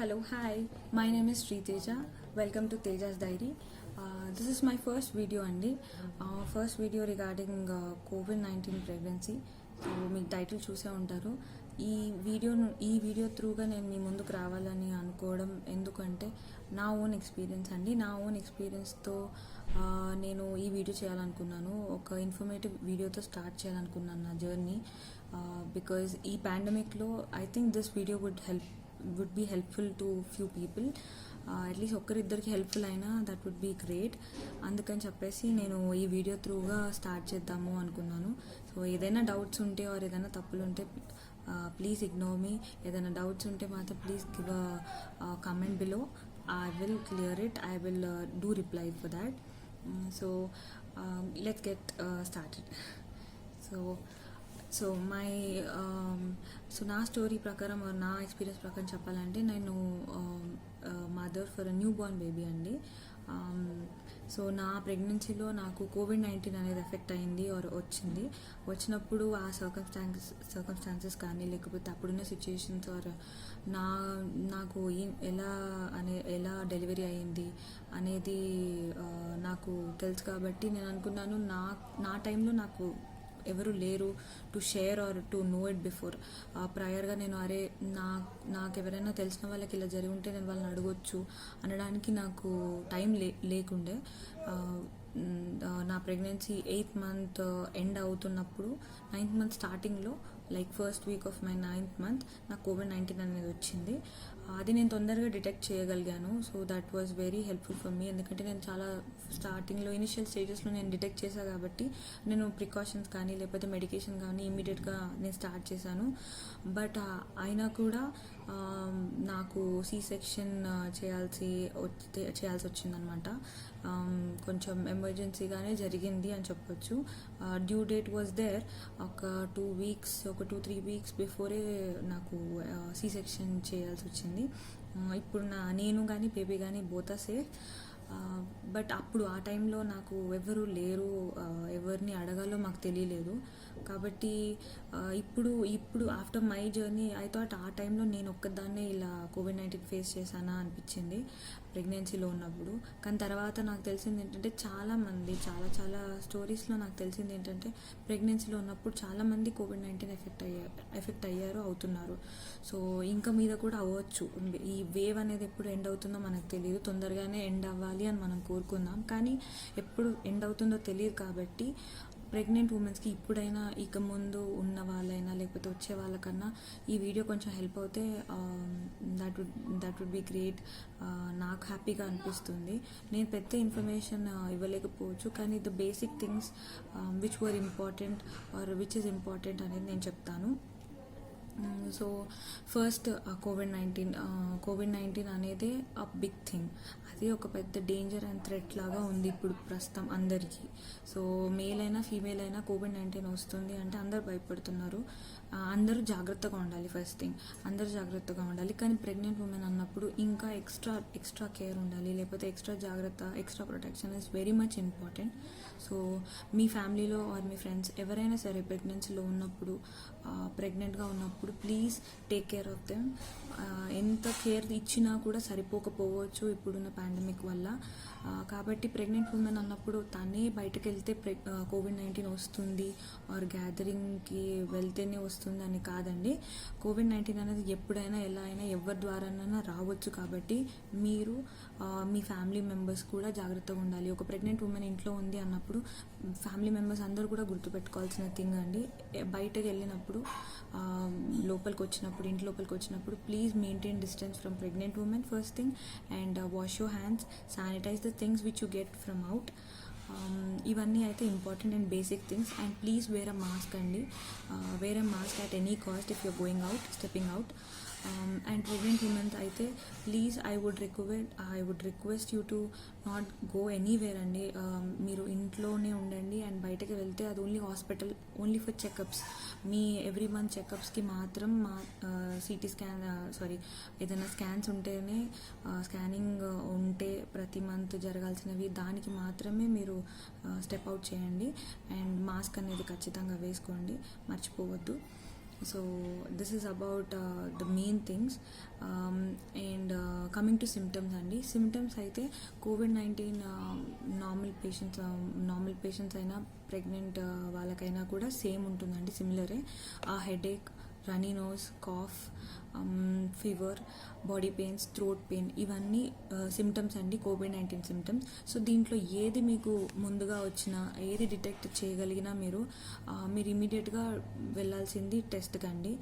Hello, hi. My name is Sri Teja. Welcome to Teja's Diary. This is my first video అండి. First video regarding COVID-19 pregnancy. So మీకు title చూసే ఉంటారు. ఈ video త్రూగా నేను మీ ముందుకు రావాలని అనుకోవడం ఎందుకంటే నా ఓన్ ఎక్స్పీరియన్స్ అండి. నా ఓన్ ఎక్స్పీరియన్స్తో నేను ఈ వీడియో చేయాలనుకున్నాను. ఒక ఇన్ఫర్మేటివ్ వీడియోతో స్టార్ట్ చేయాలనుకున్నాను నా జర్నీ. బికాజ్ ఈ పాండమిక్లో I think this video would be helpful to few people. At least ఒక్కరిద్దరికి హెల్ప్ఫుల్ అయినా దట్ వుడ్ బీ గ్రేట్. అందుకని చెప్పేసి నేను ఈ వీడియో త్రూగా స్టార్ట్ చేద్దాము అనుకున్నాను. సో ఏదైనా డౌట్స్ ఉంటే ఆర్ ఏదైనా తప్పులు ఉంటే ప్లీజ్ ఇగ్నోర్ మీ. ఏదైనా డౌట్స్ ఉంటే మాత్రం please give a comment below. I will clear it. I will do reply for that. So let's get started. So నా స్టోరీ ప్రకారం నా ఎక్స్పీరియన్స్ ప్రకారం చెప్పాలంటే నేను mother for new Born baby అండి. సో నా ప్రెగ్నెన్సీలో నాకు కోవిడ్-19 అనేది ఎఫెక్ట్ అయింది ఆర్ వచ్చినప్పుడు ఆ సర్కమ్స్టాన్సెస్ కానీ లేకపోతే అప్పుడున్న సిచ్యుయేషన్స్ ఆర్ నాకు ఎలా డెలివరీ అయ్యింది అనేది నాకు తెలుసు. కాబట్టి నేను అనుకున్నాను నా టైంలో నాకు ఎవరు లేరు to share or to know it before. ప్రయర్గా నేను నాకు ఎవరైనా తెలిసిన వాళ్ళకి ఇలా జరిగి ఉంటే నేను వాళ్ళని అడగొచ్చు అనడానికి నాకు టైం లేకుండే. నా ప్రెగ్నెన్సీ 8th month ఎండ్ అవుతున్నప్పుడు 9th month స్టార్టింగ్లో like first week off my 9th month నాకు కోవిడ్-19 అనేది వచ్చింది. అది నేను తొందరగా డిటెక్ట్ చేయగలిగాను. So that was very helpful for me. ఎందుకంటే నేను చాలా స్టార్టింగ్లో ఇనిషియల్ స్టేజెస్లో నేను డిటెక్ట్ చేశాను కాబట్టి నేను ప్రికాషన్స్ కానీ లేకపోతే మెడికేషన్ కానీ ఇమ్మీడియట్గా నేను స్టార్ట్ చేశాను. బట్ అయినా కూడా నాకు సి సెక్షన్ చేయాల్సి వచ్చిందనమాట. కొంచెం ఎమర్జెన్సీగానే జరిగింది అని చెప్పొచ్చు. Due date was there. ఒక 2-3 weeks బిఫోరే నాకు సి సెక్షన్ చేయాల్సి వచ్చింది. ఇప్పుడు నేను కానీ బేబీ కానీ బోత్ ఆర్ సేఫ్. బట్ అప్పుడు ఆ టైంలో నాకు ఎవరు లేరు, ఎవరిని అడగాలో మాకు తెలియలేదు. కాబట్టి ఇప్పుడు after my journey I thought ఆ టైంలో నేను ఒక్కదాన్నే ఇలా కోవిడ్-19 ఫేస్ చేశానా అనిపించింది ప్రెగ్నెన్సీలో ఉన్నప్పుడు. కానీ తర్వాత నాకు తెలిసింది ఏంటంటే చాలామంది చాలా స్టోరీస్లో నాకు తెలిసింది ఏంటంటే ప్రెగ్నెన్సీలో ఉన్నప్పుడు చాలామంది కోవిడ్-19 ఎఫెక్ట్ అయ్యారు, అవుతున్నారు. సో ఇంకా మీద కూడా అవ్వచ్చు. ఈ వేవ్ అనేది ఎప్పుడు ఎండ్ అవుతుందో మనకు తెలియదు. తొందరగానే ఎండ్ అవ్వాలి అని మనం కోరుకుందాం, కానీ ఎప్పుడు ఎండ్ అవుతుందో తెలియదు. కాబట్టి ప్రెగ్నెంట్ ఉమెన్స్కి ఇప్పుడైనా ఇక ముందు ఉన్న వాళ్ళైనా లేకపోతే వచ్చే వాళ్ళకన్నా ఈ వీడియో కొంచెం హెల్ప్ అవుతే దట్ వుడ్ బి గ్రేట్. నాకు హ్యాపీగా అనిపిస్తుంది. నేను పెద్ద ఇన్ఫర్మేషన్ ఇవ్వలేకపోవచ్చు, కానీ the basic things which were important or which is important అనేది నేను చెప్తాను. సో ఫస్ట్ కోవిడ్-19 అనేది అ బిగ్ థింగ్. అది ఒక పెద్ద డేంజర్ అండ్ థ్రెట్ లాగా ఉంది ఇప్పుడు ప్రస్తుతం అందరికీ. సో మేల్ అయినా ఫీమేల్ అయినా కోవిడ్-19 వస్తుంది అంటే అందరు భయపడుతున్నారు. అందరూ జాగ్రత్తగా ఉండాలి. ఫస్ట్ థింగ్ అందరూ జాగ్రత్తగా ఉండాలి. కానీ ప్రెగ్నెంట్ ఉమెన్ అన్నప్పుడు ఇంకా ఎక్స్ట్రా కేర్ ఉండాలి, లేకపోతే ఎక్స్ట్రా జాగ్రత్త, extra protection is very much important. So మీ ఫ్యామిలీలో ఆర్ మీ ఫ్రెండ్స్ ఎవరైనా సరే ప్రెగ్నెన్సీలో ఉన్నప్పుడు, ప్రెగ్నెంట్గా ఉన్నప్పుడు please take care of them. ఎంత కేర్ ఇచ్చినా కూడా సరిపోకపోవచ్చు ఇప్పుడున్న పాండమిక్ వల్ల. కాబట్టి ప్రెగ్నెంట్ ఉమెన్ అన్నప్పుడు తనే బయటకు వెళ్తే కోవిడ్-19 వస్తుంది ఆర్ గ్యాదరింగ్కి వెళ్తేనే వస్తుంది అని కాదండి. కోవిడ్-19 అనేది ఎప్పుడైనా ఎలా అయినా ఎవరి ద్వారానైనా రావచ్చు. కాబట్టి మీరు మీ ఫ్యామిలీ మెంబర్స్ కూడా జాగ్రత్తగా ఉండాలి. ఒక ప్రెగ్నెంట్ ఉమెన్ ఇంట్లో ఉంది అన్నప్పుడు ఫ్యామిలీ మెంబర్స్ అందరూ కూడా గుర్తుపెట్టుకోవాల్సిన థింగ్ అండి. బయటకు వెళ్ళినప్పుడు ఇంటి లోపలికి వచ్చినప్పుడు please maintain distance from pregnant women first thing, and wash your hands, sanitize the things which you get from out. ఇవన్నీ అయితే important and basic things. And please wear a mask అండి. Wear a mask at any cost if you're going out, stepping out. And pregnant womens అయితే please I would request you to not go anywhere అండి. మీరు ఇంట్లోనే ఉండండి. And బయటకు వెళ్తే అది only for checkups. మీ ఎవ్రీ మంత్ చెకప్స్కి మాత్రం సిటీ స్కాన్ ఏదైనా స్కాన్స్ ఉంటేనే, స్కానింగ్ ఉంటే ప్రతి మంత్ జరగాల్సినవి దానికి మాత్రమే మీరు స్టెప్ అవుట్ చేయండి. అండ్ మాస్క్ అనేది ఖచ్చితంగా వేసుకోండి, మర్చిపోవద్దు. So this is about the main things. And coming to symptoms అండి, సిమ్టమ్స్ అయితే కోవిడ్-19 నార్మల్ పేషెంట్స్ అయినా ప్రెగ్నెంట్ వాళ్ళకైనా కూడా సేమ్ ఉంటుందండి, సిమిలరే. ఆ headache, runny nose, cough, fever, body pains, throat pain, ఇవన్నీ సిమ్టమ్స్ అండి, కోవిడ్-19 సిమ్టమ్స్. సో దీంట్లో ఏది మీకు ముందుగా వచ్చినా, ఏది డిటెక్ట్ చేయగలిగినా మీరు ఇమీడియట్గా వెళ్ళాల్సింది టెస్ట్కి అండి.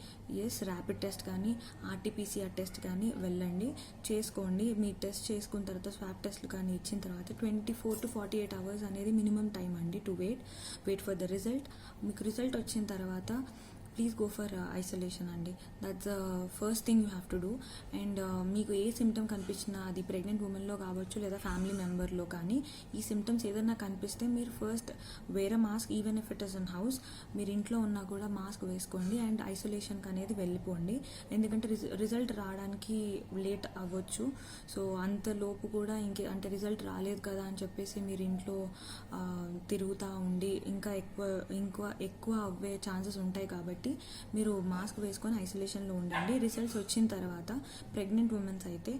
ర్యాపిడ్ టెస్ట్ కానీ ఆర్టీపీసీఆర్ టెస్ట్ కానీ వెళ్ళండి, చేసుకోండి. మీ టెస్ట్ చేసుకున్న తర్వాత స్వాబ్ టెస్ట్లు కానీ ఇచ్చిన తర్వాత 24 to 48 hours అనేది మినిమం టైం అండి to wait for the result. మీకు రిజల్ట్ వచ్చిన తర్వాత ప్లీజ్ గో ఫర్ ఐసోలేషన్ అండి. That's the first thing you have to do. And మీకు ఏ సిమ్టమ్ కనిపించినా, అది ప్రెగ్నెంట్ ఉమెన్లో కావచ్చు లేదా ఫ్యామిలీ మెంబర్లో కానీ, ఈ సిమ్టమ్స్ ఏదైనా కనిపిస్తే మీరు first wear a mask, even if it is in house. మీరు ఇంట్లో ఉన్నా కూడా మాస్క్ వేసుకోండి అండ్ ఐసోలేషన్కి అనేది వెళ్ళిపోండి. ఎందుకంటే రిజల్ట్ రావడానికి లేట్ అవ్వచ్చు. సో అంతలోపు కూడా అంటే రిజల్ట్ రాలేదు కదా అని చెప్పేసి మీరు ఇంట్లో తిరుగుతూ ఉండి ఇంకా ఎక్కువ అవ్వే ఛాన్సెస్ ఉంటాయి. కాబట్టి మీరు మాస్క్ వేసుకొని ఐసోలేషన్లో ఉండండి. రిజల్ట్స్ వచ్చిన తర్వాత ప్రెగ్నెంట్ ఉమెన్స్ అయితే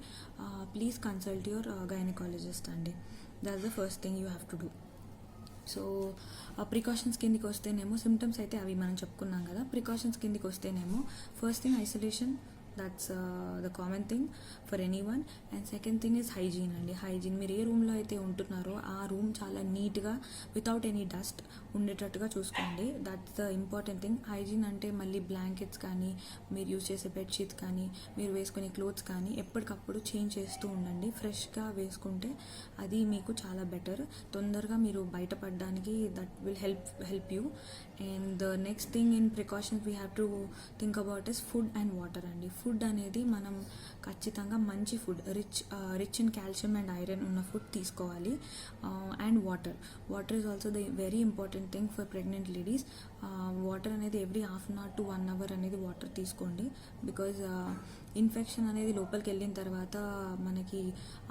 ప్లీజ్ కన్సల్ట్ యువర్ గైనకాలజిస్ట్ అండి. That's the first thing you have to do. So precautions కిందికి వస్తేనేమో, సిమ్టమ్స్ అయితే అవి మనం చెప్పుకున్నాం కదా. ప్రికాషన్స్ కిందికి వస్తేనేమో first thing isolation, that's the common thing for anyone. And second thing is hygiene అండి. హైజీన్, మీరు ఏ రూమ్లో అయితే ఉంటున్నారో ఆ రూమ్ చాలా నీట్గా వితౌట్ ఎనీ డస్ట్ ఉండేటట్టుగా చూసుకోండి. That's the important thing. Hygiene అంటే మళ్ళీ బ్లాంకెట్స్ కానీ, మీరు యూజ్ చేసే బెడ్షీట్స్ కానీ, మీరు వేసుకునే క్లోత్స్ కానీ ఎప్పటికప్పుడు చేంజ్ చేస్తూ ఉండండి. ఫ్రెష్గా వేసుకుంటే అది మీకు చాలా బెటర్. తొందరగా మీరు బయటపడడానికి that will help you. And the next thing in precautions we have to think about is food and water అండి. ఫుడ్ అనేది మనం ఖచ్చితంగా మంచి food, rich in calcium and iron ఉన్న ఫుడ్ తీసుకోవాలి. And water is also the very important thing for pregnant ladies. Water అనేది every half an hour to 1 hour అనేది water తీసుకోండి. బికాజ్ ఇన్ఫెక్షన్ అనేది లోపలికి వెళ్ళిన తర్వాత మనకి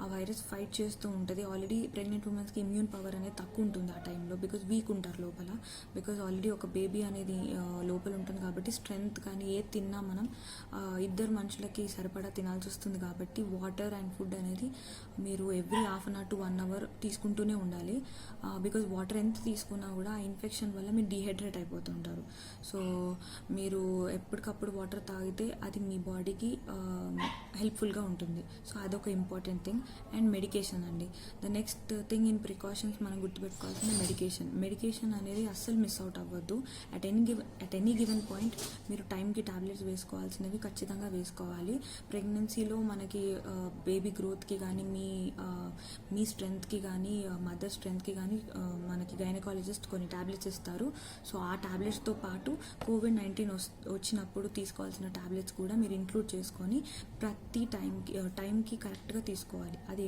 ఆ వైరస్ ఫైట్ చేస్తూ ఉంటుంది. ఆల్రెడీ ప్రెగ్నెంట్ ఉమెన్స్కి ఇమ్యూన్ పవర్ అనేది తక్కువ ఉంటుంది ఆ టైంలో, బికాజ్ వీక్ ఉంటారు లోపల. బికాజ్ ఆల్రెడీ ఒక బేబీ అనేది లోపల ఉంటుంది కాబట్టి స్ట్రెంగ్త్ కానీ ఏది తిన్నా మనం ఇద్దరు మనుషులకి సరిపడా తినాల్సి వస్తుంది. కాబట్టి వాటర్ అండ్ ఫుడ్ అనేది మీరు every half an hour to 1 hour తీసుకుంటూనే ఉండాలి. బికాజ్ వాటర్ ఎంత తీసుకున్నా కూడా ఆ ఇన్ఫెక్షన్ వల్ల మీరు డీహైడ్రేట్ అయిపోతుంటారు. సో మీరు ఎప్పటికప్పుడు వాటర్ తాగితే అది మీ బాడీకి హెల్ప్ఫుల్గా ఉంటుంది. సో అదొక ఇంపార్టెంట్ థింగ్. అండ్ మెడికేషన్ అండి. The next thing in precautions మనం గుర్తుపెట్టుకోవాల్సిన మెడికేషన్ అనేది అస్సలు మిస్ అవుట్ అవ్వద్దు. అట్ ఎనీ గివెన్ పాయింట్ మీరు టైంకి టాబ్లెట్స్ వేసుకోవాల్సినవి ఖచ్చితంగా వేసుకోవాలి. ప్రెగ్నెన్సీలో మనకి బేబీ గ్రోత్కి కానీ, మీ స్ట్రెంగ్త్కి కానీ, మదర్ స్ట్రెంగ్త్కి కానీ మనకి గైనకాలజిస్ట్ కొన్ని టాబ్లెట్స్ ఇస్తారు. సో ఆ టాబ్లెట్స్తో పాటు కోవిడ్-19 వచ్చినప్పుడు తీసుకోవాల్సిన టాబ్లెట్స్ కూడా మీరు ఇంక్లూడ్ చేసుకొని ప్రతి టైంకి కరెక్ట్గా తీసుకోవాలి. అది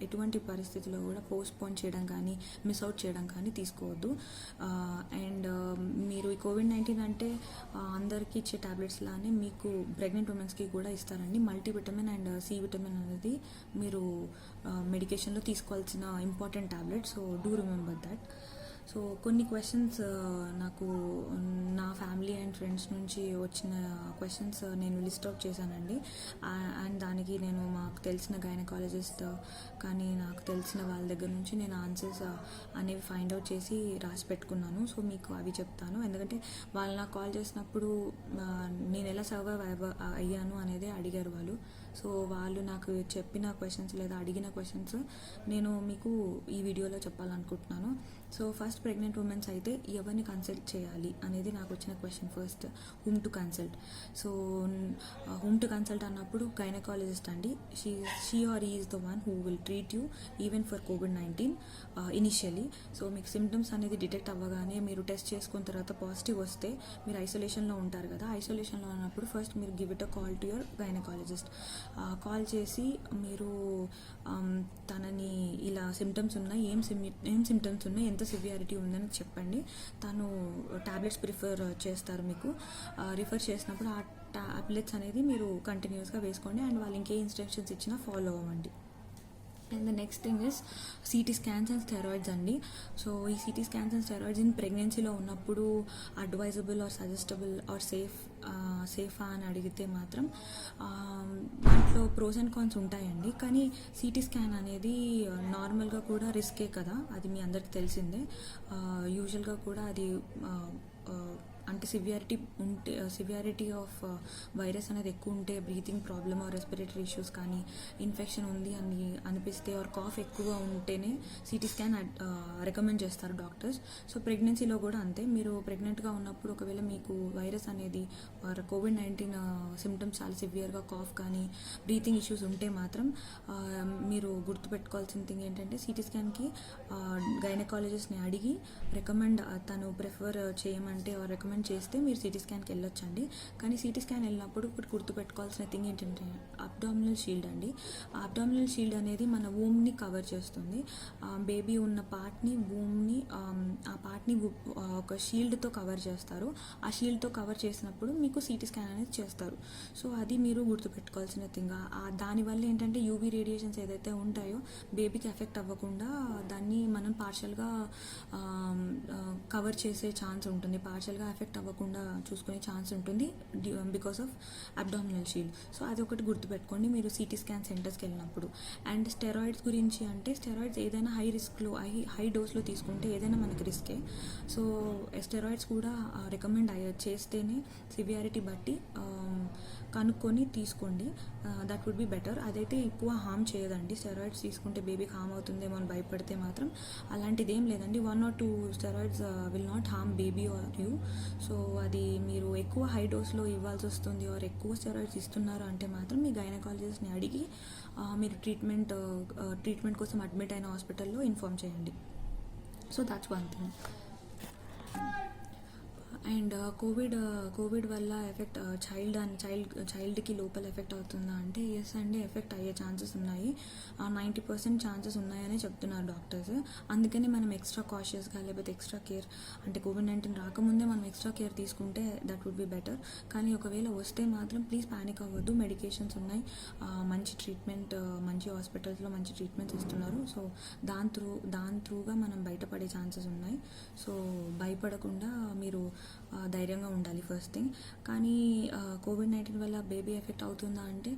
ఎటువంటి పరిస్థితిలో కూడా పోస్ట్పోన్ చేయడం కానీ, మిస్ అవుట్ చేయడం కానీ తీసుకోవద్దు. అండ్ మీరు ఈ కోవిడ్-19 అంటే అందరికీ ఇచ్చే టాబ్లెట్స్ లానే మీకు ప్రెగ్నెంట్ ఉమెన్స్కి కూడా ఇస్తారండి. మల్టీవిటమిన్ అండ్ సి విటమిన్ అనేది మీరు మెడికేషన్లో తీసుకోవాల్సిన important tablet. So do remember that. So కొన్ని క్వశ్చన్స్ నాకు నా ఫ్యామిలీ అండ్ ఫ్రెండ్స్ నుంచి వచ్చిన క్వశ్చన్స్ నేను లిస్ట్ అవుట్ చేశానండి. అండ్ దానికి నేను మాకు తెలిసిన గైనకాలజిస్ట్ కానీ నాకు తెలిసిన వాళ్ళ దగ్గర నుంచి నేను ఆన్సర్స్ అనేవి ఫైండ్ అవుట్ చేసి రాసి పెట్టుకున్నాను. సో మీకు అవి చెప్తాను. ఎందుకంటే వాళ్ళు నాకు కాల్ చేసినప్పుడు నేను ఎలా సర్వైవ్ అయ్యాను అనేది అడిగారు వాళ్ళు. సో వాళ్ళు నాకు చెప్పిన క్వశ్చన్స్ లేదా అడిగిన క్వశ్చన్స్ నేను మీకు ఈ వీడియోలో చెప్పాలనుకుంటున్నాను. సో ఫస్ట్ ప్రెగ్నెంట్ ఉమెన్స్ అయితే ఎవరిని కన్సల్ట్ చేయాలి అనేది నాకు వచ్చిన question. First whom to consult. So whom to consult అన్నప్పుడు గైనకాలజిస్ట్ అండి. She or is the one who will treat you even for COVID-19 initially. So మీకు సిమ్టమ్స్ అనేది డిటెక్ట్ అవ్వగానే మీరు టెస్ట్ చేసుకున్న తర్వాత పాజిటివ్ వస్తే మీరు ఐసోలేషన్లో ఉంటారు కదా. ఐసోలేషన్లో ఉన్నప్పుడు ఫస్ట్ మీరు give it a call to your gynaecologist. Call చేసి మీరు తనని ఇలా సిమ్టమ్స్ ఉన్నాయి, ఏం సిమ్టమ్స్ ఉన్నాయి, ఎంత సివియారిటీ ఉందని చెప్పండి. తను టాబ్లెట్స్ ప్రిఫర్ చేస్తారు. మీకు రిఫర్ చేసినప్పుడు ఆ టాబ్లెట్స్ అనేది మీరు కంటిన్యూస్గా వేసుకోండి. అండ్ వాళ్ళు ఇంకే ఇన్స్ట్రక్షన్స్ ఇచ్చినా ఫాలో అవ్వండి. And the next thing is CT scans and steroids అండి. సో ఈ CT scans and steroids in ప్రెగ్నెన్సీలో ఉన్నప్పుడు అడ్వైజబుల్ ఆర్ సజెస్టబుల్ ఆర్ సేఫా అని అడిగితే మాత్రం దాంట్లో ప్రోస్ అండ్ కాన్స్ ఉంటాయండి. కానీ సిటీ స్కాన్ అనేది నార్మల్గా కూడా రిస్కే కదా, అది మీ అందరికీ తెలిసిందే. యూజువల్గా కూడా అది అంటే సివియారిటీ ఆఫ్ వైరస్ అనేది ఎక్కువ ఉంటే, breathing problem or respiratory issues కానీ, ఇన్ఫెక్షన్ ఉంది అని అనిపిస్తే ఆర్ కాఫ్ ఎక్కువ ఉంటేనే సిటీ స్కాన్ రికమెండ్ చేస్తారు డాక్టర్స్. సో ప్రెగ్నెన్సీలో కూడా అంతే. మీరు ప్రెగ్నెంట్గా ఉన్నప్పుడు ఒకవేళ మీకు వైరస్ అనేది COVID-19 సిమ్టమ్స్ చాలా సివియర్గా కాఫ్ కానీ బ్రీతింగ్ ఇష్యూస్ ఉంటే మాత్రం మీరు గుర్తుపెట్టుకోవాల్సిన థింగ్ ఏంటంటే సిటీ స్కాన్కి గైనకాలజిస్ట్ని అడిగి తను ప్రిఫర్ చేయమంటే రికమెండ్ చేస్తే మీరు సిటీ స్కాన్కి వెళ్ళొచ్చండి. కానీ సిటీ స్కాన్ వెళ్ళినప్పుడు ఇప్పుడు గుర్తుపెట్టుకోవాల్సిన థింగ్ ఏంటంటే అబ్డామినల్ షీల్డ్ అండి. అబ్డామినల్ షీల్డ్ అనేది మన వూమ్ని కవర్ చేస్తుంది. బేబీ ఉన్న పార్ట్ని ఆ పార్ట్ని ఒక షీల్డ్తో కవర్ చేస్తారు. ఆ షీల్డ్తో కవర్ చేసినప్పుడు మీకు సిటీ స్కాన్ అనేది చేస్తారు. సో అది మీరు గుర్తుపెట్టుకోవాల్సిన థింగ్. దానివల్ల ఏంటంటే యూవీ రేడియేషన్స్ ఏదైతే ఉంటాయో బేబీకి ఎఫెక్ట్ అవ్వకుండా దాన్ని మనం పార్షల్గా కవర్ చేసే ఛాన్స్ ఉంటుంది, పార్షల్గా ఎఫెక్ట్ అవ్వకుండా చూసుకునే ఛాన్స్ ఉంటుంది because of abdominal shield. So అదొకటి గుర్తుపెట్టుకోండి మీరు సిటీ స్కాన్ సెంటర్స్కి వెళ్ళినప్పుడు. అండ్ స్టెరాయిడ్స్ గురించి అంటే స్టెరాయిడ్స్ ఏదైనా హై డోస్లో తీసుకుంటే ఏదైనా మనకి రిస్కే. సో స్టెరాయిడ్స్ కూడా రికమెండ్ చేస్తేనే సివియారిటీ బట్టి కనుక్కొని తీసుకోండి. That would be better. అదైతే ఎక్కువ హామ్ చేయదండి. స్టెరాయిడ్స్ తీసుకుంటే బేబీకి హామ్ అవుతుందేమో అని భయపడితే మాత్రం అలాంటిది ఏం లేదండి. 1 or 2 steroids will not harm baby or you. So అది మీరు ఎక్కువ హై డోస్లో ఇవ్వాల్సి వస్తుంది ఆర్ ఎక్కువ స్టెరాయిడ్స్ ఇస్తున్నారు అంటే మాత్రం మీ గైనకాలజిస్ట్ని అడిగి మీరు ట్రీట్మెంట్ కోసం అడ్మిట్ అయిన హాస్పిటల్లో ఇన్ఫార్మ్ చేయండి. So that's one thing. And Covid వల్ల ఎఫెక్ట్ చైల్డ్కి లోపల ఎఫెక్ట్ అవుతుందా అంటే ఎస్ అండి, ఎఫెక్ట్ అయ్యే ఛాన్సెస్ ఉన్నాయి. 90% ఛాన్సెస్ ఉన్నాయని చెప్తున్నారు డాక్టర్స్. అందుకని మనం ఎక్స్ట్రా కాషియస్గా లేకపోతే ఎక్స్ట్రా కేర్ అంటే COVID-19 రాకముందే మనం ఎక్స్ట్రా కేర్ తీసుకుంటే దట్ వుడ్ బి బెటర్. కానీ ఒకవేళ వస్తే మాత్రం ప్లీజ్ ప్యానిక్ అవ్వద్దు. మెడికేషన్స్ ఉన్నాయి, మంచి ట్రీట్మెంట్, మంచి హాస్పిటల్స్లో మంచి ట్రీట్మెంట్స్ ఇస్తున్నారు. సో దాని త్రూగా మనం బయటపడే ఛాన్సెస్ ఉన్నాయి. సో భయపడకుండా మీరు ధైర్యంగా ఉండాలి ఫస్ట్ థింగ్. కానీ COVID-19 వల్ల బేబీ ఎఫెక్ట్ అవుతుందా అంటే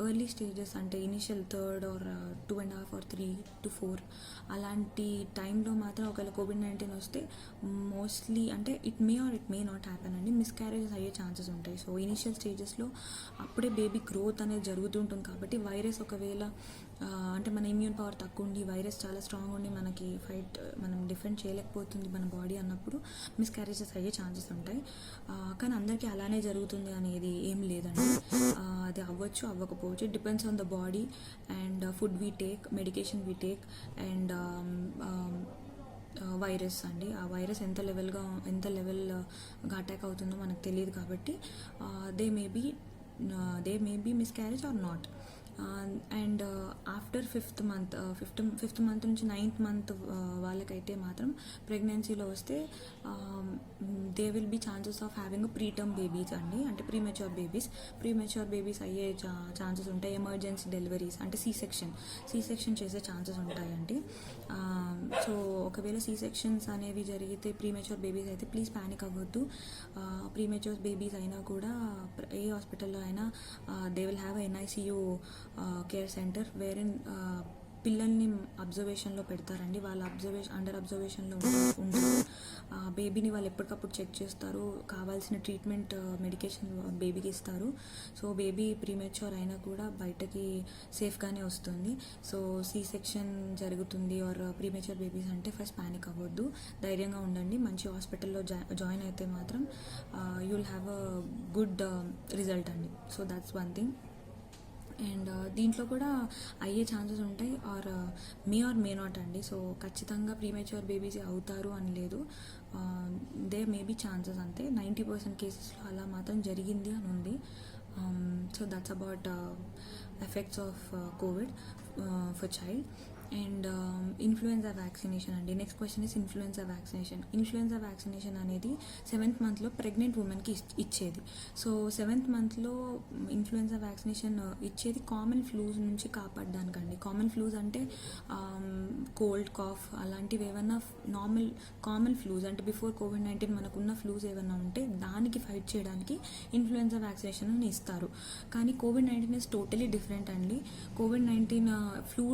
ఎర్లీ స్టేజెస్ అంటే initial 3rd or 2.5 or 3 to 4 అలాంటి టైంలో మాత్రం ఒకవేళ COVID-19 వస్తే మోస్ట్లీ అంటే ఇట్ మే నాట్ హ్యాపెన్ అండి, మిస్క్యారేజెస్ అయ్యే ఛాన్సెస్ ఉంటాయి. సో ఇనిషియల్ స్టేజెస్లో అప్పుడే బేబీ గ్రోత్ అనేది జరుగుతుంటుంది కాబట్టి వైరస్ ఒకవేళ అంటే మన ఇమ్యూన్ పవర్ తక్కువ ఉండి వైరస్ చాలా స్ట్రాంగ్ ఉండి మనం డిఫెండ్ చేయలేకపోతుంది మన బాడీ అన్నప్పుడు మిస్క్యారేజెస్ అయ్యే ఛాన్సెస్ ఉంటాయి. కానీ అందరికీ అలానే జరుగుతుంది అనేది ఏం లేదండి. అది అవ్వచ్చు, అవ్వకపోవచ్చు. It depends on the body and food we take, medication we take and virus అండి. ఆ వైరస్ ఎంత లెవెల్గా అటాక్ అవుతుందో మనకు తెలియదు కాబట్టి they may be miscarriage or not. And after fifth month నుంచి 9th మంత్ వాళ్ళకైతే మాత్రం ప్రెగ్నెన్సీలో వస్తే they will be chances of having preterm babies అండి, అంటే ప్రీమెచ్యూర్ బేబీస్ అయ్యే ఛాన్సెస్ ఉంటాయి. ఎమర్జెన్సీ డెలివరీస్ అంటే సీ సెక్షన్ చేసే ఛాన్సెస్ ఉంటాయండి. సో ఒకవేళ సీ సెక్షన్స్ అనేవి జరిగితే ప్రీమెచ్యూర్ బేబీస్ అయితే ప్లీజ్ ప్యానిక్ అవ్వద్దు. ప్రీమెచ్యూర్ బేబీస్ అయినా కూడా ఏ హాస్పిటల్లో అయినా they will have NICU care centre wherein పిల్లల్ని అబ్జర్వేషన్లో పెడతారండి. వాళ్ళ అండర్ అబ్జర్వేషన్లో ఉంటారు. బేబీని వాళ్ళు ఎప్పటికప్పుడు చెక్ చేస్తారు, కావాల్సిన ట్రీట్మెంట్ మెడికేషన్ బేబీకి ఇస్తారు. సో బేబీ ప్రీమెచ్యూర్ అయినా కూడా బయటకి సేఫ్గానే వస్తుంది. సో సీ సెక్షన్ జరుగుతుంది ఆర్ ప్రీమెచ్యూర్ బేబీస్ అంటే ఫస్ట్ ప్యానిక్ అవ్వద్దు, ధైర్యంగా ఉండండి. మంచి హాస్పిటల్లో జాయిన్ అయితే మాత్రం you will have a good result అండి. So that's one thing. And దీంట్లో కూడా అయ్యే ఛాన్సెస్ ఉంటాయి ఆర్ మే నాట్ అండి. సో ఖచ్చితంగా ప్రీమెచ్యూర్ బేబీస్ అవుతారు అని లేదు, దే మే బీ ఛాన్సెస్ అంతే. 90% కేసెస్లో అలా మాత్రం జరిగింది అని ఉంది. So that's about effects of COVID for child. And influenza vaccination అండి. Next question is influenza vaccination. Influenza vaccination అనేది 7th మంత్లో ప్రెగ్నెంట్ ఉమెన్కి ఇచ్చేది. సో 7th మంత్లో ఇన్ఫ్లుయెన్జా వ్యాక్సినేషన్ ఇచ్చేది కామన్ ఫ్లూస్ నుంచి కాపాడడానికండి. కామన్ ఫ్లూస్ అంటే కోల్డ్, కాఫ్ అలాంటివి ఏమన్నా కామన్ ఫ్లూస్ అంటే బిఫోర్ కోవిడ్-19 మనకున్న ఫ్లూస్ ఏమన్నా ఉంటే దానికి ఫైట్ చేయడానికి ఇన్ఫ్లుయెన్జా వ్యాక్సినేషన్ ఇస్తారు. కానీ కోవిడ్-19 ఇస్ టోటలీ డిఫరెంట్ అండి. కోవిడ్-19 ఫ్లూ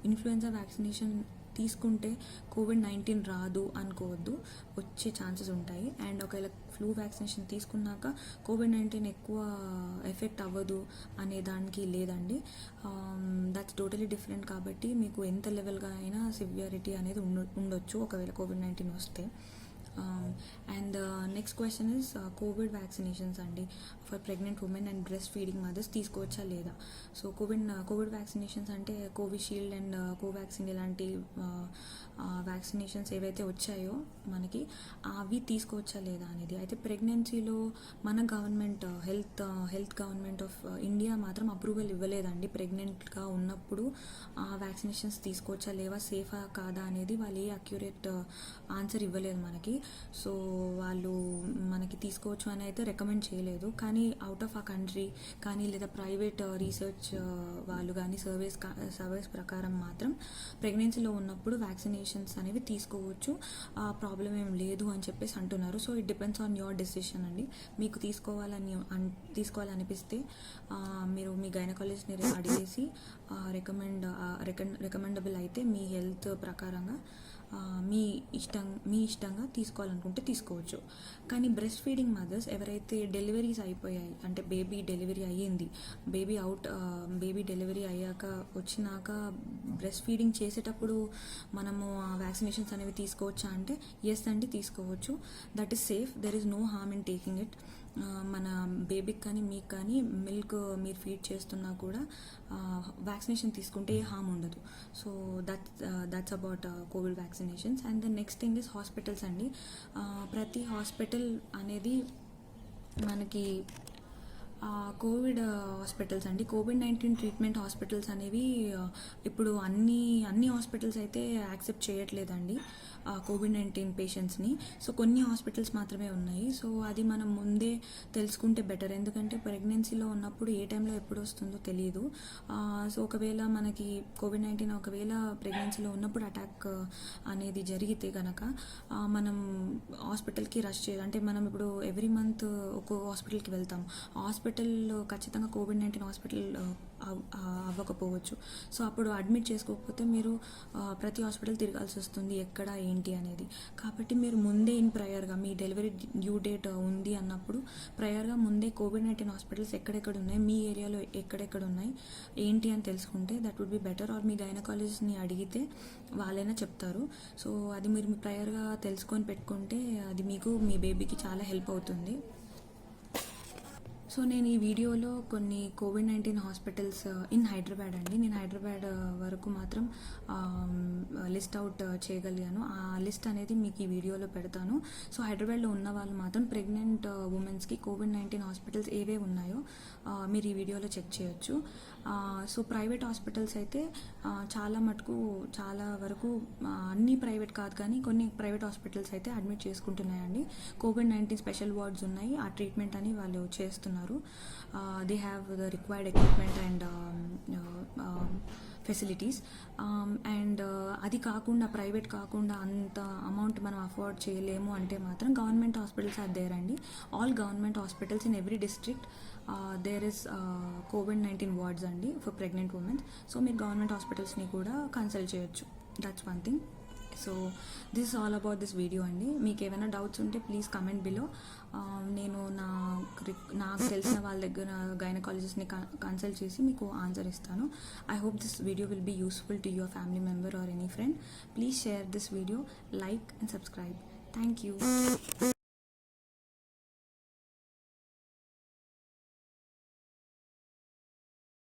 ఇన్ఫ్లుయెన్జా వ్యాక్సినేషన్ తీసుకుంటే కోవిడ్-19 రాదు అనుకోవద్దు, వచ్చే ఛాన్సెస్ ఉంటాయి. అండ్ ఒకవేళ ఫ్లూ వ్యాక్సినేషన్ తీసుకున్నాక కోవిడ్-19 ఎక్కువ ఎఫెక్ట్ అవ్వదు అనే దానికి లేదండి. That's totally different. కాబట్టి మీకు ఎంత లెవెల్గా అయినా సివియారిటీ అనేది ఉండొచ్చు ఒకవేళ కోవిడ్-19 వస్తే. And next question is COVID vaccinations అండి for pregnant women and breastfeeding mothers తీసుకోవచ్చా లేదా. సో కోవిడ్ వ్యాక్సినేషన్స్ అంటే కోవిషీల్డ్ అండ్ కోవాక్సిన్ ఇలాంటి వ్యాక్సినేషన్స్ ఏవైతే వచ్చాయో మనకి అవి తీసుకోవచ్చా లేదా అనేది. అయితే ప్రెగ్నెన్సీలో మన government health government of India మాత్రం అప్రూవల్ ఇవ్వలేదండి. ప్రెగ్నెంట్గా ఉన్నప్పుడు వ్యాక్సినేషన్స్ తీసుకోవచ్చా లేవా, సేఫా కాదా అనేది వాళ్ళు ఏ అక్యురేట్ ఆన్సర్ ఇవ్వలేదు మనకి. సో వాళ్ళు మనకి తీసుకోవచ్చు అని అయితే రికమెండ్ చేయలేదు. కానీ అవుట్ ఆఫ్ ఆ కంట్రీ కానీ లేదా ప్రైవేట్ రీసెర్చ్ వాళ్ళు కానీ సర్వేస్ ప్రకారం మాత్రం ప్రెగ్నెన్సీలో ఉన్నప్పుడు వ్యాక్సినేషన్స్ అనేవి తీసుకోవచ్చు, ప్రాబ్లం ఏం లేదు అని చెప్పేసి అంటున్నారు. So it depends on your decision అండి. మీకు తీసుకోవాలనిపిస్తే మీరు మీ గైనకాలజిస్ట్ని అడిగేసి రికమెండబుల్ అయితే మీ హెల్త్ ప్రకారంగా మీ ఇష్టంగా తీసుకోవాలనుకుంటే తీసుకోవచ్చు. కానీ బ్రెస్ట్ ఫీడింగ్ మదర్స్ ఎవరైతే డెలివరీస్ అయిపోయాయి అంటే బేబీ డెలివరీ అయ్యింది, బేబీ డెలివరీ అయ్యాక వచ్చినాక బ్రెస్ట్ ఫీడింగ్ చేసేటప్పుడు మనము వ్యాక్సినేషన్స్ అనేవి తీసుకోవచ్చా అంటే ఎస్ అండి, తీసుకోవచ్చు. That is safe. There is no harm in taking it. మన బేబీకి కానీ మీకు కానీ మిల్క్ మీరు ఫీడ్ చేస్తున్నా కూడా వ్యాక్సినేషన్ తీసుకుంటే ఏ హార్మ్ ఉండదు. So that's about Covid vaccinations. And the next thing is hospitals అండి. ప్రతి హాస్పిటల్ అనేది మనకి కోవిడ్ హాస్పిటల్స్ అండి, కోవిడ్-19 ట్రీట్మెంట్ హాస్పిటల్స్ అనేవి ఇప్పుడు అన్ని హాస్పిటల్స్ అయితే యాక్సెప్ట్ చేయట్లేదండి కోవిడ్-19 పేషెంట్స్ని. సో కొన్ని హాస్పిటల్స్ మాత్రమే ఉన్నాయి. సో అది మనం ముందే తెలుసుకుంటే బెటర్. ఎందుకంటే ప్రెగ్నెన్సీలో ఉన్నప్పుడు ఏ టైంలో ఎప్పుడు వస్తుందో తెలియదు. సో ఒకవేళ మనకి కోవిడ్-19 ఒకవేళ ప్రెగ్నెన్సీలో ఉన్నప్పుడు అటాక్ అనేది జరిగితే కనుక మనం హాస్పిటల్కి రష్ చేయాలి. అంటే మనం ఇప్పుడు ఎవ్రీ మంత్ ఒక హాస్పిటల్కి వెళ్తాం. హాస్పిటల్లో ఖచ్చితంగా కోవిడ్-19 హాస్పిటల్ అవ్వకపోవచ్చు. సో అప్పుడు అడ్మిట్ చేసుకోకపోతే మీరు ప్రతి హాస్పిటల్ తిరగాల్సి వస్తుంది ఎక్కడ ఏంటి అనేది. కాబట్టి మీరు ముందే ప్రైయర్గా మీ డెలివరీ డ్యూ డేట్ ఉంది అన్నప్పుడు ప్రైయర్గా ముందే కోవిడ్-19 హాస్పిటల్స్ ఎక్కడెక్కడ ఉన్నాయి, మీ ఏరియాలో ఎక్కడెక్కడ ఉన్నాయి ఏంటి అని తెలుసుకుంటే that would be better. Or మీ గైనకాలజిస్ట్ని అడిగితే వాళ్ళైనా చెప్తారు. సో అది మీరు ప్రైయర్గా తెలుసుకొని పెట్టుకుంటే అది మీకు మీ బేబీకి చాలా హెల్ప్ అవుతుంది. సో నేను ఈ వీడియోలో కొన్ని కోవిడ్-19 హాస్పిటల్స్ ఇన్ హైదరాబాద్ అండి, నేను హైదరాబాద్ వరకు మాత్రం లిస్ట్ అవుట్ చేయగలిగాను. ఆ లిస్ట్ అనేది మీకు ఈ వీడియోలో పెడతాను. సో హైదరాబాద్లో ఉన్న వాళ్ళు మాత్రం ప్రెగ్నెంట్ ఉమెన్స్కి కోవిడ్-19 హాస్పిటల్స్ ఏవే ఉన్నాయో మీరు ఈ వీడియోలో చెక్ చేయొచ్చు. సో ప్రైవేట్ హాస్పిటల్స్ అయితే చాలా వరకు అన్ని ప్రైవేట్ కాదు కానీ కొన్ని ప్రైవేట్ హాస్పిటల్స్ అయితే అడ్మిట్ చేసుకుంటున్నాయండి. కోవిడ్-19 స్పెషల్ వార్డ్స్ ఉన్నాయి, ఆ ట్రీట్మెంట్ అని వాళ్ళు చేస్తున్నారు. They have the required equipment and facilities. And అది కాకుండా ప్రైవేట్ కాకుండా అంత అమౌంట్ మనం అఫోర్డ్ చేయలేము అంటే మాత్రం గవర్నమెంట్ హాస్పిటల్స్ ఆర్ దేర్ అండి. All government hospitals in every district there is కోవిడ్-19 వార్డ్స్ అండి ఫర్ ప్రెగ్నెంట్ ఉమెన్స్. సో మీరు గవర్నమెంట్ హాస్పిటల్స్ని కూడా కన్సల్ట్ చేయొచ్చు. That's one thing. So this is all about this video అండి. మీకు ఏమైనా డౌట్స్ ఉంటే ప్లీజ్ కమెంట్ బిలో. నేను నాకు తెలిసిన వాళ్ళ దగ్గర గైనకాలజిస్ట్ని కన్సల్ట్ చేసి మీకు ఆన్సర్ ఇస్తాను. I hope this video will be useful to your family member or any friend. Please share this video, like and subscribe. Thank you.